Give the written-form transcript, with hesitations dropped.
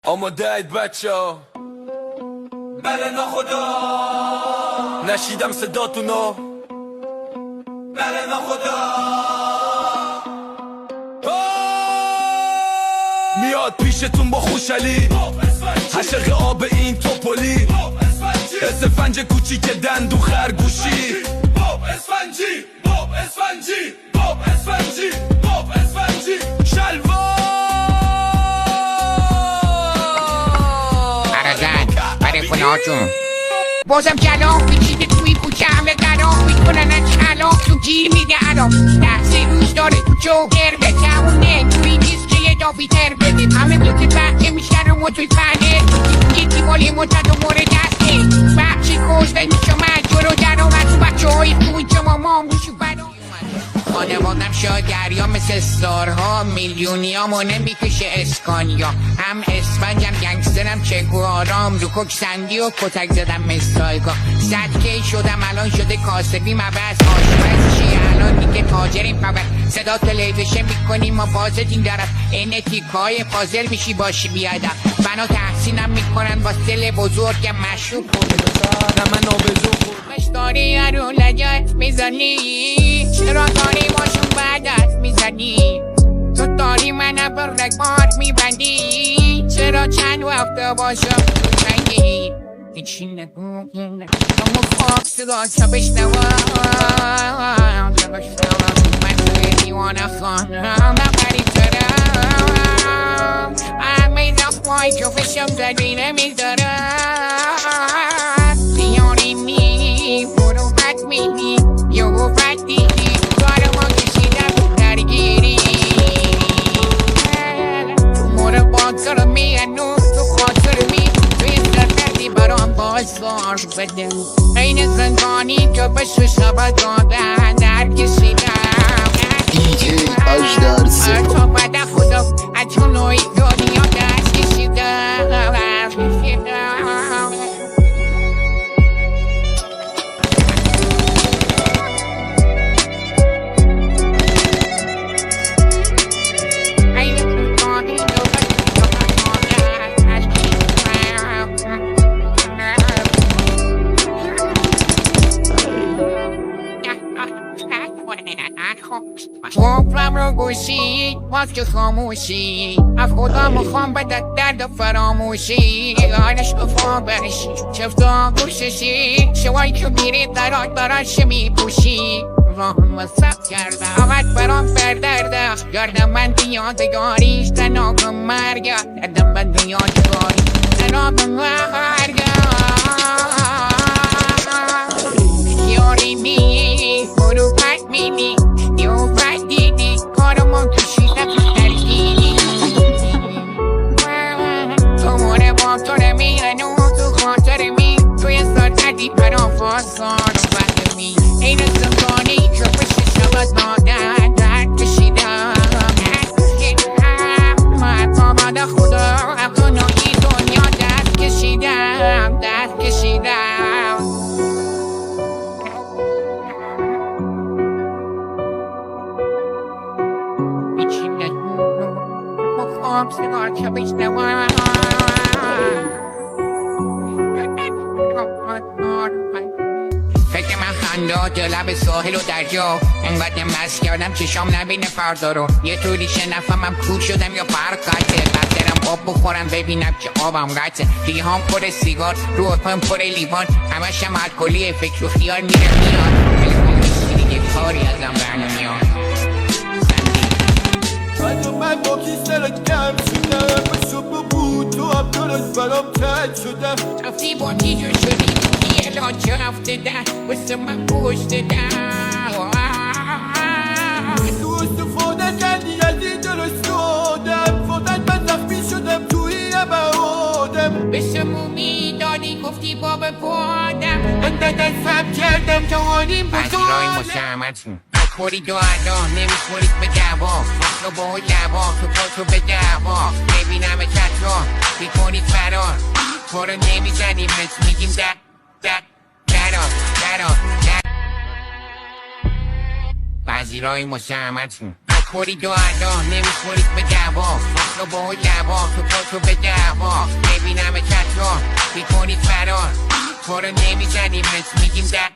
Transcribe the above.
آماده‌اید بچه‌ها؟ بله ناخدا نشیدم صداتونو. بله ناخدا میاد پیشتون با خوشحالی، عشق آب این توپولی، اسفنج کوچیک دندو خرگوشی، اسفنجی اسفنجی اسفنجی اسفنجی شلوار برای خونه جون بازم کلاف میچیده توی کوچه، همه قراف میکنن کلاف تو گیر میده عراف. 10 روز داره تو جوگر به تمونه، توی نیست که یه دافیتر بده. همه تو که بحکه میشن و توی پنه یکی مالی مدت و مورد دسته بخشی کشته میشه مجور و در آمد تو بچه های خوبی که ما ماموشو بنا خانوادم شاید دریا مثل ستارها، میلیونی ها مونه میکشه اسکانیا. هم اسفنجم گنگسترم چگوارام، رو کوکسندی و کتک زدم مستایگا. 100 کی شدم الان شده کاسبی مبس، آشپز چیه الان دیگه تاجریم خبر. صدا تلویزیون میکنیم ما بازدین درم، این تیکای پازل میشی باشی بیادم. بنا تحسینم میکنن با سل بزرگ مشروب نه من آبزو داری رو لجت میزنی، چرا داری باشون بعدت میزنی؟ تو داری منم بر رگبار میبندی، چرا چند وقت باشم میبندی؟ هیچی نگو اما خواب صدا چه بشنوم من توی دیوانه خانم نبری ترم همه نفای جفشم زدی نمیذارم دیاری می برو بد میدی یا بد دیدی کار ما کشیدم درگیری تو مور بازار می انو تو خاطر می توی سرفردی برام بازار بده این زندانی که به شب دادن در کشیدم دیجی اجدر سه تو بد خدا از نوعی دنیا دست کشیدم خوابم رو گوشی باز که خاموشی از خدا مخوام بدت درد و فراموشی آنش خوابش چفتا گوششی شوایی که میری درات براش میپوشی راهم وصف کردم فقط برام فردرده گردم من یادگاریش تناب مرگ دردم من یادگاری تناب مرگ یاری می برو پت میدی یو پت دیدی کارمون کشیدم درگیری تو مونه با تو نمیرنو تو خاطر می توی سردردی پرافاسان و بدمی این زندانی که بشه شبت مادر درد کشیدم من با بعد خدا اقنایی دنیا دست کشیدم دست کشیدم سیگار که بشنوم فکر من خندات لب ساحل و دریا انقدر مست کردم چشام نبینه فردا رو یه طوری شنفمم کور شدم یا برقته بدرم آب بخورم ببینم که آبم قطعه ریهام پر سیگار رو اپم پر لیوان همشم الکلی فکر و خیال میره میاد دیگه کاری ازم برنمیاد من با کیسه کم شدم با صبح بود تو هم درست برام تد شدم رفتی با دیجا شدی یه لاچه هفته ده واسه من پشت ده تو استفاده کردی از این درست شدم فقط من زخمی شدم توی آدم بشه مومی دادی گفتی باب پادم من دادن فهم کردم تا حالیم پذیرای مسلمتون خوری دو علا نمیخورید به دوا رو با لوا تو پاتو به دوا ببینم چطرا بیکنید فرار تو رو نمیزنیم مثل میگیم درا پذیرای مسلمتون خوری دو علا نمیخورید به دوا رو با لوا تو پاتو به دوا تو رو نمیزنیم از میگیم در